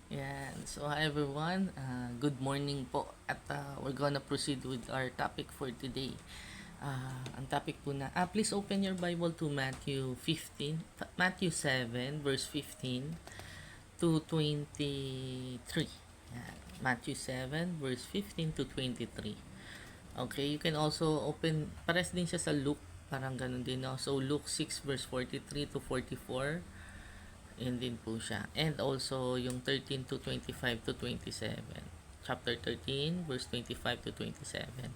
Yan. So, hi everyone. Good morning po. At we're gonna proceed with our topic for today. Ang topic po please open your Bible to Matthew 7, verse 15 to 23. Yan. Matthew 7, verse 15 to 23. Okay, you can also open, pares din siya sa Luke, parang ganun din, no? So, Luke 6, verse 43 to 44. Yun din po siya. And also, yung 13 to 25 to 27. Chapter 13, verse 25 to 27.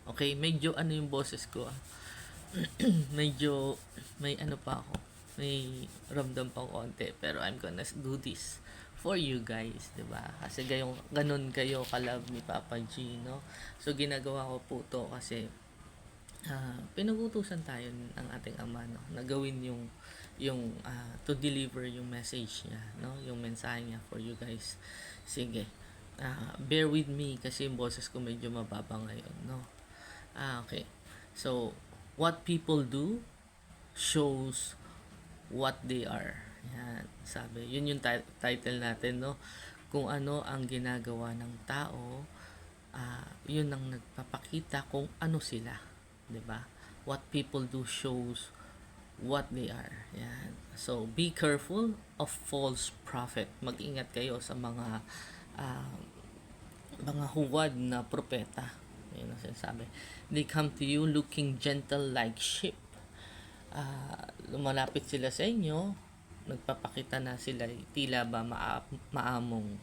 Okay, medyo ano yung boses ko. Medyo may ano pa ako. May ramdam pa konti. Pero I'm gonna do this for you guys, 'di ba? Kasi ganun kayo kalab ni Papa G, no? So ginagawa ko po to kasi pinag-utusan tayo ng ating ama, no, na gawin yung to deliver yung message niya, no, yung mensahe niya for you guys. Sige, bear with me kasi yung boses ko medyo mababa ngayon, no. Okay, so what people do shows what they are. Yan, sabi, yun yung title natin, no, kung ano ang ginagawa ng tao, yun ang nagpapakita kung ano sila, 'di ba? What people do shows what they are. Yan. So be careful of false prophet. Mag-ingat kayo sa uh, mga huwad na propeta. Ayun ang sinasabi. They come to you looking gentle like sheep. Lumalapit sila sa inyo, nagpapakita na sila tila ba maamong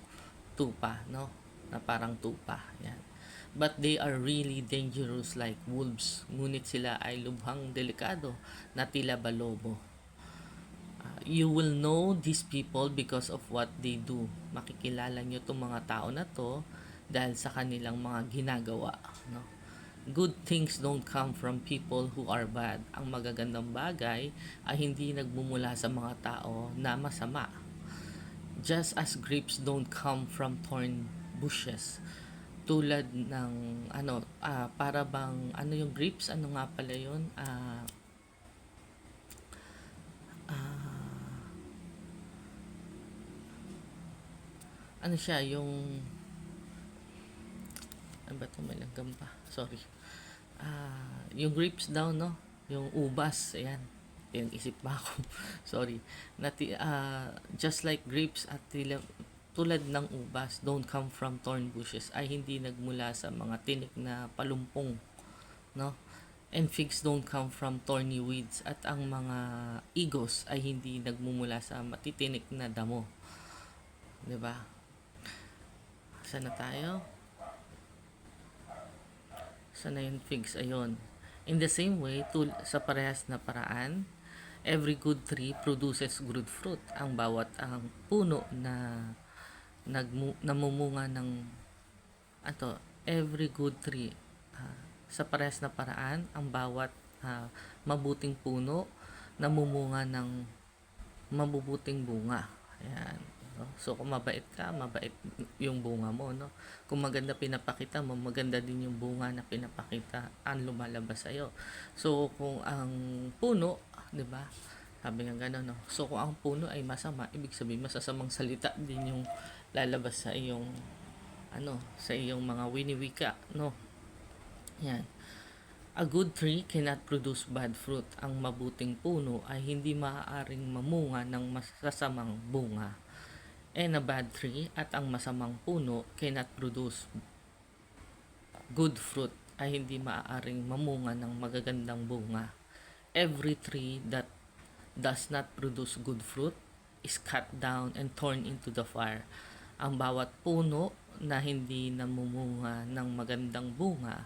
tupa, no? Na parang tupa. Yan. But they are really dangerous like wolves. Ngunit sila ay lubhang delikado na tila ba lobo. You will know these people because of what they do. Makikilala nyo itong mga tao na to dahil sa kanilang mga ginagawa. No? Good things don't come from people who are bad. Ang magagandang bagay ay hindi nagmumula sa mga tao na masama. Just as grapes don't come from thorn bushes, tulad ng para bang ano yung grapes, ano nga pala yun, ano siya yung ano ba ito, may langgam pa, sorry, yung grapes daw, no, yung ubas, ayan, yung isip pa ako. Sorry. Just like grapes at tulad ng ubas don't come from thorn bushes, ay hindi nagmula sa mga tinik na palumpong, no? And figs don't come from thorny weeds, at ang mga igos ay hindi nagmumula sa matitinik na damo, 'di ba? Saan na tayo? Sana yung figs, ayun. In the same way, sa parehas na paraan, every good tree produces good fruit. Ang puno na namumunga ng every good tree, sa parehas na paraan, ang bawat mabuting puno namumunga ng mabubuting bunga. Ayan. No? So kung mabait ka, mabait yung bunga mo, no? Kung maganda pinapakita mo, maganda din yung bunga na pinapakita ang lumalabas sa iyo. So kung ang puno, 'di ba? Sabi nga gano'n, no? So kung ang puno ay masama, ibig sabihin masasamang salita din yung lalabas sa iyong sa iyong mga winiwika, no? Yan. A good tree cannot produce bad fruit. Ang mabuting puno ay hindi maaaring mamunga ng masasamang bunga. And a bad tree at ang masamang puno cannot produce good fruit, ay hindi maaaring mamunga ng magagandang bunga. Every tree that does not produce good fruit is cut down and thrown into the fire. Ang bawat puno na hindi namumunga ng magandang bunga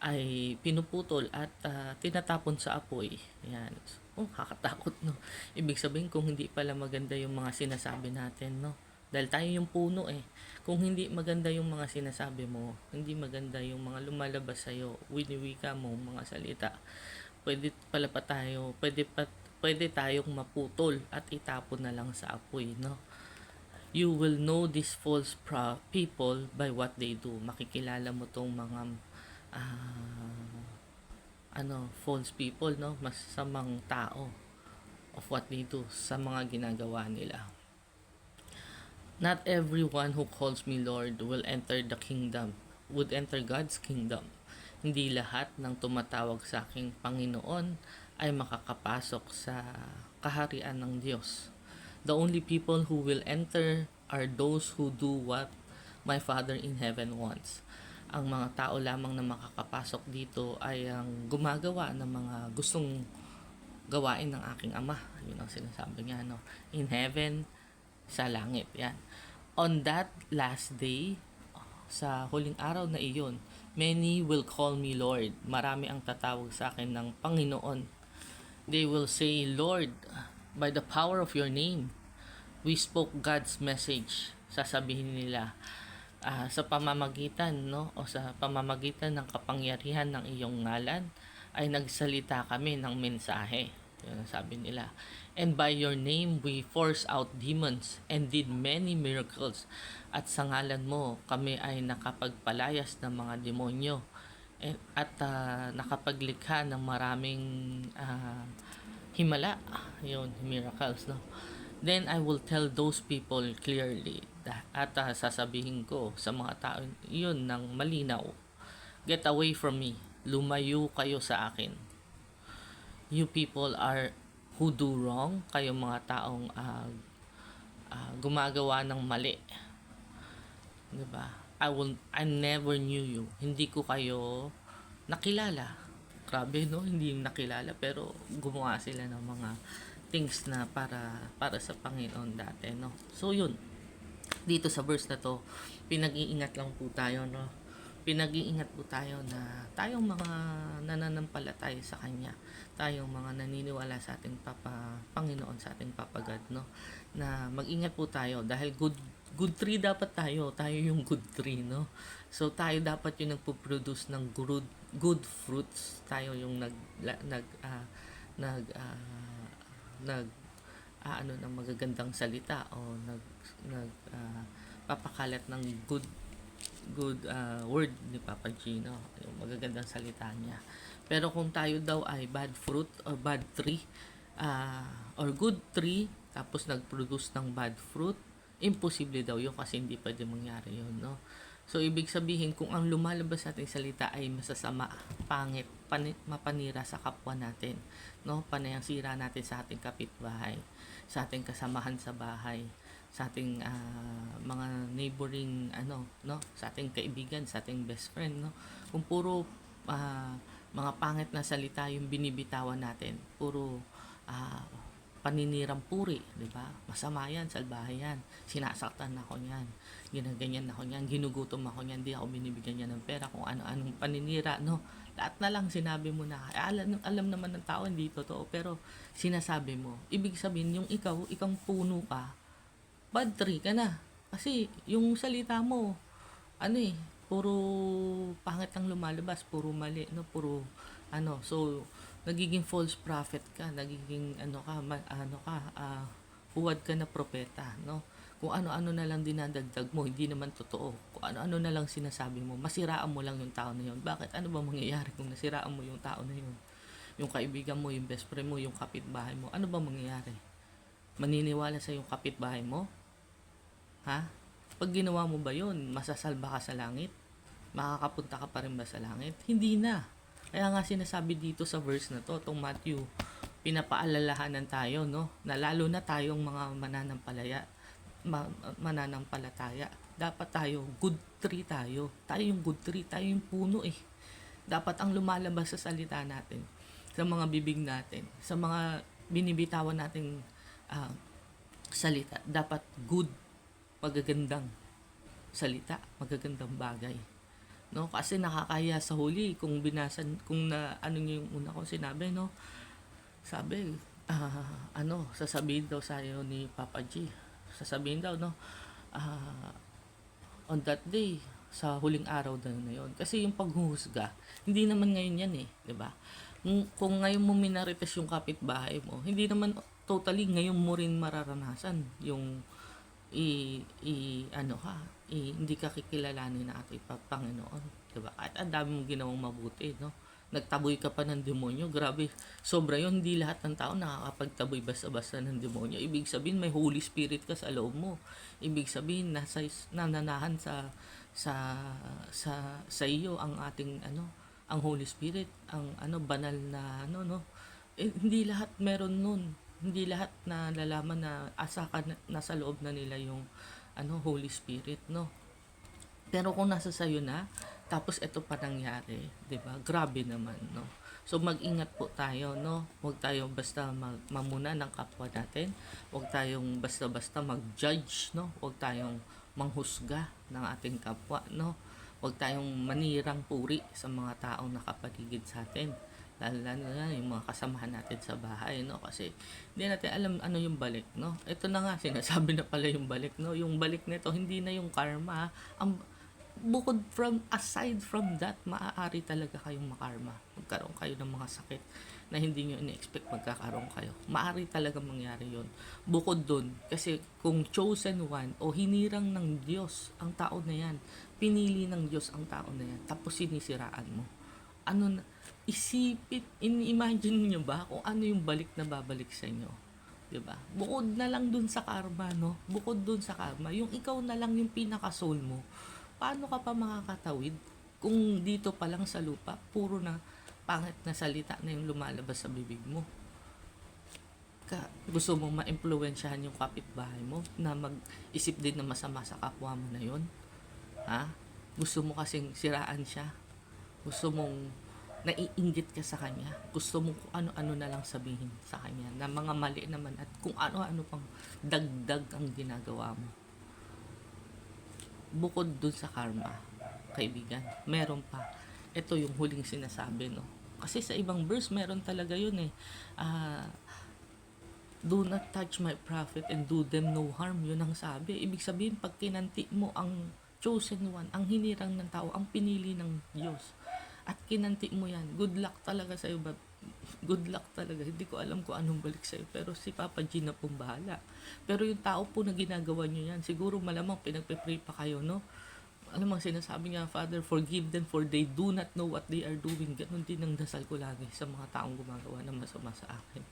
ay pinuputol at tinatapon sa apoy. Yan. Oh, kakatakot, no? Ibig sabihin kung hindi pala maganda yung mga sinasabi natin, no? Dahil tayo yung puno eh. Kung hindi maganda yung mga sinasabi mo, hindi maganda yung mga lumalabas sa'yo, winiwika mo, mga salita, pwede tayong maputol at itapon na lang sa apoy, no? You will know these false people by what they do. Makikilala mo tong mga false people, no, masamang tao, of what they do, sa mga ginagawa nila. Not everyone who calls me Lord will enter the kingdom, would enter God's kingdom. Hindi lahat ng tumatawag sa aking Panginoon ay makakapasok sa kaharian ng Diyos. The only people who will enter are those who do what my Father in heaven wants. Ang mga tao lamang na makakapasok dito ay ang gumagawa ng mga gustong gawain ng aking Ama. Yun ang sinasabi niya, no? In heaven, sa langit. Yan. On that last day, sa huling araw na iyon, many will call me Lord. Marami ang tatawag sa akin ng Panginoon. They will say, Lord, by the power of your name, we spoke God's message. Sasabihin nila, sa pamamagitan, no, o sa pamamagitan ng kapangyarihan ng iyong ngalan, ay nagsalita kami ng mensahe. Yun ang sabi nila. And by your name we forced out demons and did many miracles. At sa ngalan mo kami ay nakapagpalayas ng mga demonyo at nakapaglikha ng maraming himala, yun, miracles, no. Then I will tell those people clearly at sasabihin ko sa mga tao yun ng malinaw, get away from me, lumayo kayo sa akin. You people are who do wrong, kayong mga taong gumagawa ng mali, 'di ba? I never knew you. Hindi ko kayo nakilala. Grabe, no? Hindi nakilala pero gumawa sila ng mga things na para sa Panginoon dati, no? So yun. Dito sa verse na to, pinag-iingat lang po tayo, no? Pinag-iingat po tayo na tayong mga nananampalataya sa Kanya, tayong mga naniniwala sa ating Panginoon, sa ating Papa God, no? Na mag-ingat po tayo dahil good tree dapat tayo yung good tree, no? So tayo dapat yung nagpo-produce ng good fruits, tayo yung nag ano ng magagandang salita o papakalat ng good word ni Papa Gino, yung magagandang salita niya. Pero kung tayo daw ay bad fruit or bad tree or good tree tapos nag-produce ng bad fruit, imposible daw yun kasi hindi pwede mangyari yun, no? So ibig sabihin kung ang lumalabas sa ating salita ay masasama, pangit, mapanira sa kapwa natin, no? Panayang sira natin sa ating kapitbahay, sa ating kasamahan sa bahay, sa ating mga neighboring no, sa ating kaibigan, sa ating best friend, no. Kung puro mga pangit na salita yung binibitawan natin, puro paninirang puri, di ba? Masama yan, salbahe yan. Sinasaktan ako niyan. Ginaganyan ako niyan, ginugutom ako niyan, di ako binibigyan niya ng pera, kung ano-anong paninira, no. Lahat na lang sinabi mo na, alam naman ng tao hindi totoo, pero sinasabi mo. Ibig sabihin yung ikang puno ka, bad tree ka na. Kasi yung salita mo, puro pangit ang lumalabas, puro mali, no, puro so nagiging false prophet ka, nagiging huwad ka na propeta, no? Kung ano-ano na lang dinadagdag mo, hindi naman totoo. Kung ano-ano na lang sinasabi mo, masiraan mo lang yung tao na yun. Bakit? Ano ba mangyayari kung nasiraan mo yung tao na yun? Yung kaibigan mo, yung best friend mo, yung kapitbahay mo, ano ba mangyayari? Maniniwala sa yung kapitbahay mo? Ha? Pag ginawa mo ba yun, masasalba ka sa langit? Makakapunta ka pa rin ba sa langit? Hindi na. Kaya nga sinasabi dito sa verse na to, itong Matthew, pinapaalalahanan tayo, no? Na lalo na tayong mga mananampalataya. Dapat tayo, good tree tayo. Tayo yung good tree, tayo yung puno eh. Dapat ang lumalabas sa salita natin, sa mga bibig natin, sa mga binibitawan nating salita, dapat good, magagandang salita, magagandang bagay. No, kasi nakakaya sa huli kung binasan, kung na niyo yung una ko sinabi, no. Sabi sasabihin daw sa iyo ni Papa G, sasabihin daw, no, on that day, sa huling araw daw na yon. Kasi yung paghuhusga, hindi naman ngayon yan eh, 'di ba? Kung ngayon mo minarites yung kapitbahay mo, hindi naman totally ngayon mo rin mararanasan yung hindi ka kikilalanin na ating Panginoon, 'di ba? At ang dami mong ginawang mabuti, no? nagtaboy ka pa ng demonyo, grabe, sobra yun. Hindi lahat ng tao nakakapagtaboy basta-basta ng demonyo. Ibig sabihin may Holy Spirit ka sa loob mo. Ibig sabihin nananahan sa sa iyo ang ating ang Holy Spirit, ang banal na hindi lahat meron nun. Hindi lahat na lalaman na nasa loob na nila yung Holy Spirit, no? Pero kung nasa sayo na, tapos ito pa nangyari, 'di ba? Grabe naman, no? So mag-ingat po tayo, no? Huwag tayong basta mamuna ng kapwa natin. Huwag tayong basta-basta mag-judge, no? Huwag tayong manghusga ng ating kapwa, no? Huwag tayong manirang puri sa mga taong nakapaligid sa atin. Lalo na yung mga kasamahan natin sa bahay, no? Kasi hindi natin alam ano yung balik, no? Ito na nga, sinasabi na pala yung balik, no? Yung balik nito, hindi na yung karma. Ang aside from that, maaari talaga kayong makarma. Magkaroon kayo ng mga sakit na hindi nyo in-expect magkakaroon kayo. Maaari talaga mangyari yon. Bukod dun, kasi kung chosen one o hinirang ng Diyos ang tao na yan, pinili ng Diyos ang tao na yan, tapos sinisiraan mo. Imagine niyo ba kung ano yung balik na babalik sa inyo? 'Di ba? Bukod na lang dun sa karma, no? Bukod dun sa karma, yung ikaw na lang yung pinaka-soul mo. Paano ka pa makakatawid kung dito pa lang sa lupa, puro na pangit na salita na yung lumalabas sa bibig mo? Gusto mong ma-impluwensyahan yung kapitbahay mo na mag-isip din na masama sa kapwa mo na yon? Ha? Gusto mo kasing siraan siya? Gusto mong naiinggit ka sa kanya? Gusto mo kung ano-ano na lang sabihin sa kanya na mga mali naman at kung ano-ano pang dagdag ang ginagawa mo? Bukod dun sa karma, kaibigan, meron pa. Ito yung huling sinasabi, no? Kasi sa ibang verse, meron talaga yun eh. Do not touch my prophet and do them no harm. Yun ang sabi. Ibig sabihin, pag kinanti mo ang chosen one, ang hinirang ng tao, ang pinili ng Diyos, at kinanti mo yan, good luck talaga sa'yo. Good luck talaga. Hindi ko alam kung anong balik sa'yo, pero si Papa G na pong bahala. Pero yung tao po na ginagawa nyo yan, siguro malamang pinagpe-pray pa kayo, no? Alam mo, sinasabi niya, Father, forgive them for they do not know what they are doing. Ganon din ang dasal ko lagi sa mga taong gumagawa ng masama sa akin.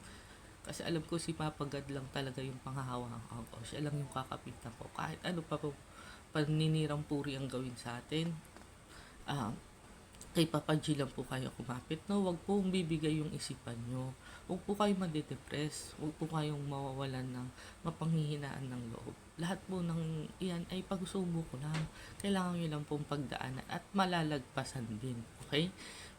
Kasi alam ko si Papa God lang talaga yung panghahawakan ko. Siya lang yung kakapitan ko. Kahit ano pa po, paninirang puri ang gawin sa atin. Kay Papa G lang po kayo kumapit, no? Huwag po bibigay yung isipan nyo. Huwag po kayo madedepress. Huwag po kayong mawawalan ng mapanghihinaan ng loob. Lahat po ng iyan ay pagsubok lang. Kailangan nyo lang pong pagdaanan at malalagpasan din. Okay?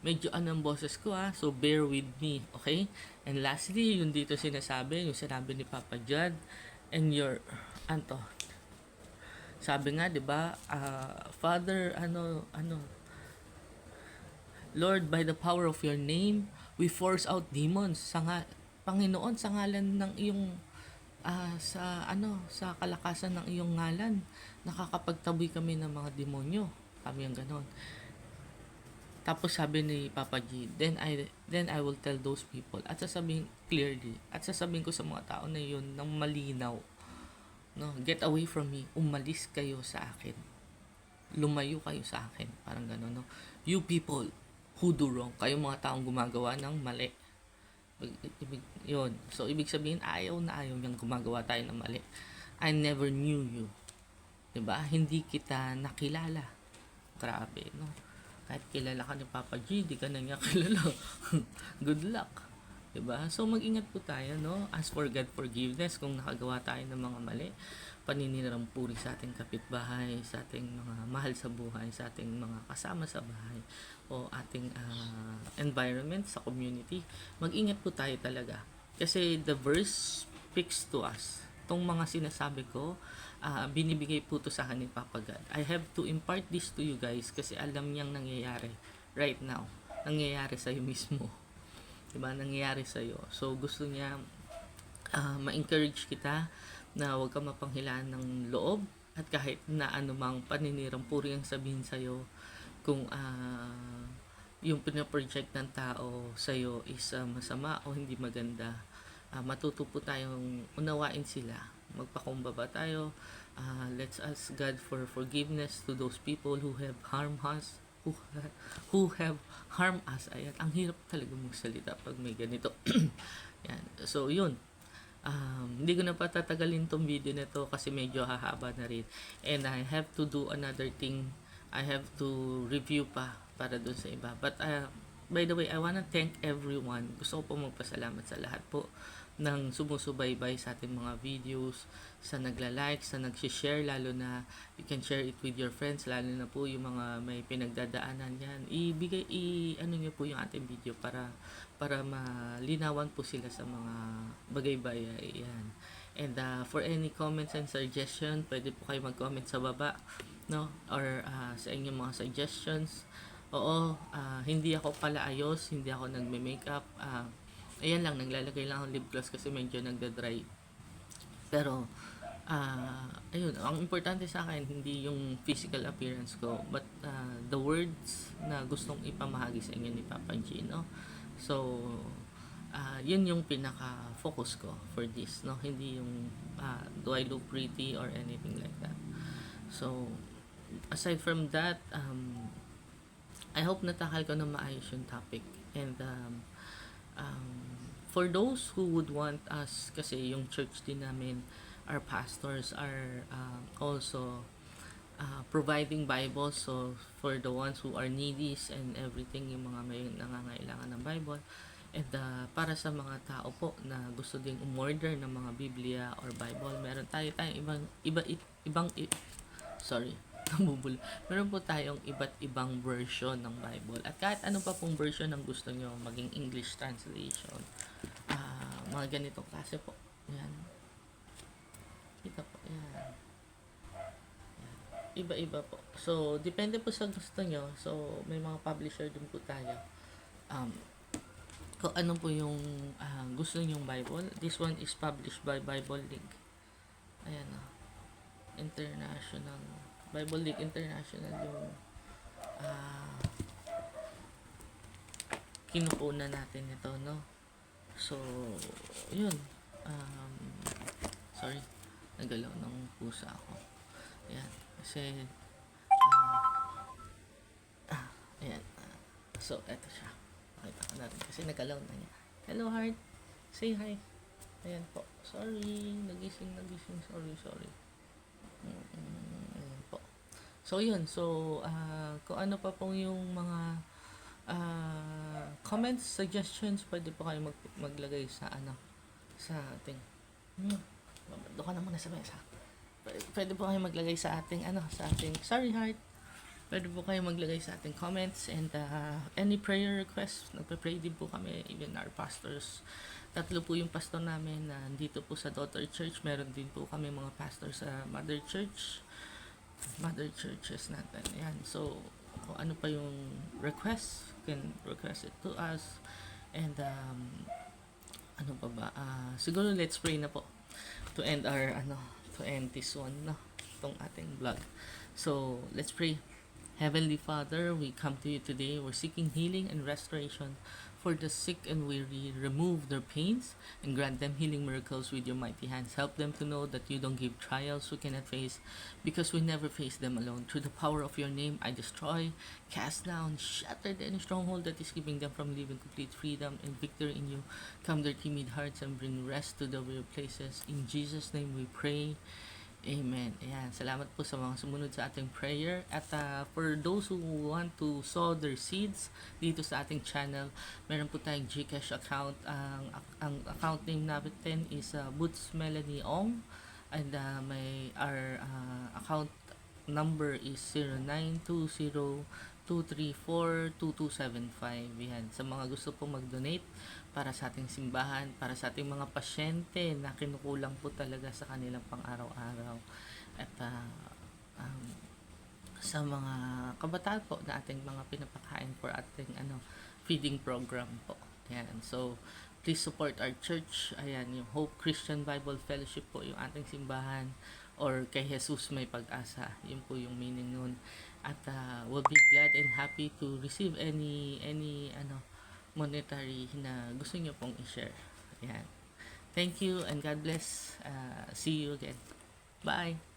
Medyo anong boses ko so bear with me. Okay? And lastly, yung dito sinasabi, yung sinabi ni Papa John, and your, sabi nga, di ba, Father, Lord, by the power of your name, we force out demons. Panginoon, sa ngalan ng iyong sa kalakasan ng iyong ngalan, nakakapagtaboy kami ng mga demonyo. Kami ang ganon. Tapos sabi ni Papa G, then I will tell those people, at sasabihin clearly, at sasabihin ko sa mga tao na yun ng malinaw, no, get away from me, umalis kayo sa akin, lumayo kayo sa akin, parang ganon, no? You people who do wrong, kayong mga taong gumagawa ng mali. Yun. So, ibig sabihin, ayaw niyang gumagawa tayo ng mali. I never knew you. Diba? Hindi kita nakilala. Grabe, no? Kahit kilala ka ni Papa G, di ka na niya kilala. Good luck. Diba? So, mag-ingat po tayo, no? Ask for God forgiveness kung nakagawa tayo ng mga mali. Paninirang puri sa ating kapitbahay, sa ating mga mahal sa buhay, sa ating mga kasama sa bahay, o ating environment, sa community. Mag-ingat po tayo talaga. Kasi the verse speaks to us. Itong mga sinasabi ko, binibigay po to sa akin ni Papa God. I have to impart this to you guys kasi alam niyang nangyayari right now. Nangyayari sa'yo mismo. Diba? Nangyayari sa'yo. So, gusto niya ma-encourage kita na huwag ka mapanghilaan ng loob at kahit na anumang paninirang puri ang sabihin sa'yo, kung yung pinaproject ng tao sa'yo is masama o hindi maganda, matuto po tayong unawain sila. Magpakumbaba tayo. Let's ask God for forgiveness to those people who have harmed us, who, who have harmed us. Ayan, ang hirap talaga magsalita pag may ganito. Yan. So, yun. Hindi ko na patatagalin tong video na to kasi medyo hahaba na rin. And I have to do another thing. I have to review pa para dun sa iba. But, by the way, I wanna thank everyone. Gusto ko po magpasalamat sa lahat po ng sumusubaybay sa ating mga videos, sa nagla-like, sa nag-share, lalo na you can share it with your friends, lalo na po yung mga may pinagdadaanan yan. Ano nyo po yung ating video para malinawan po sila sa mga bagay-bagay yan. And for any comments and suggestion, pwede po kayo mag-comment sa baba, no? Or sa inyong mga suggestions. Oo, hindi ako pala ayos, hindi ako nagme-makeup. Ayan lang, naglalagay lang ako lip gloss kasi medyo nagda-dry. Pero, ayun, ang importante sa akin, hindi yung physical appearance ko, but the words na gustong ipamahagi sa inyo ni Papa G, no? So, yun yung pinaka-focus ko for this, no? Hindi yung, do I look pretty or anything like that. So, aside from that, I hope natakal ko na maayos yung topic. And, for those who would want us, kasi yung church din namin, our pastors are also providing Bibles. So for the ones who are needy and everything, yung mga may nangangailangan ng Bible, and para sa mga tao po na gusto ding umorder ng mga Biblia or Bible, meron tayong namubul. Meron po tayong iba't ibang version ng Bible. At kahit ano pa pong version ng gusto nyo, maging English translation, mga ganitong klase po. Yan. Kita po. Yan. Iba-iba po. So, depende po sa gusto nyo. So, may mga publisher din po tayo. Kung ano po yung gusto nyong Bible. This one is published by Bible League. Ayan o. International. Bible League International yung kinukunan natin ito, no? So, yun. Sorry. Nagalaw ng pusa ako. Ayan. Kasi, ayan. So, eto siya. Pakita ko natin. Kasi nagalaw na niya. Hello, heart. Say hi. Ayan po. Sorry. Nagising. Sorry. Ayan po. So, yun. So, kung ano pa pong yung mga comments, suggestions, pwede po kayo maglagay sa sa ating doon ka na muna sa mesa. Pwede po kayo maglagay sa ating sorry heart. Pwede po kayo maglagay sa ating comments and any prayer requests. Nagpe-pray din po kami, even our pastors. 3 po yung pastor namin na dito po sa daughter church. Meron din po kami mga pastor sa mother churches natin. Yan. So, kung ano pa yung request, you can request it to us. And ano pa ba? Siguro let's pray na po to end this one, no? Itong ating vlog. So, let's pray. Heavenly Father, we come to you today. We're seeking healing and restoration for the sick and weary. Remove their pains and grant them healing miracles with your mighty hands. Help them to know that you don't give trials we cannot face, because we never face them alone. Through the power of your name, I destroy, cast down, shatter any stronghold that is keeping them from living complete freedom and victory in you. Calm their timid hearts and bring rest to the weary places. In Jesus' name we pray. Amen. Ayan. Salamat po sa mga sumunod sa ating prayer. At for those who want to sow their seeds dito sa ating channel, meron po tayong GCash account. Ang account name natin is Boots Melanie Ong. And our account number is 0920-234-2275. Yan. Sa mga gusto po mag-donate para sa ating simbahan, para sa ating mga pasyente na kinukulang po talaga sa kanilang pang-araw-araw. At sa mga kabataan po na ating mga pinapakain for ating feeding program po. Yan. So, please support our church. Ayan, yung Hope Christian Bible Fellowship po yung ating simbahan, or kay Jesus May Pag-asa. Yun po yung meaning nun. At we'll be glad and happy to receive any monetary na gusto nyo pong i-share. Ayan. Thank you and God bless. See you again. Bye!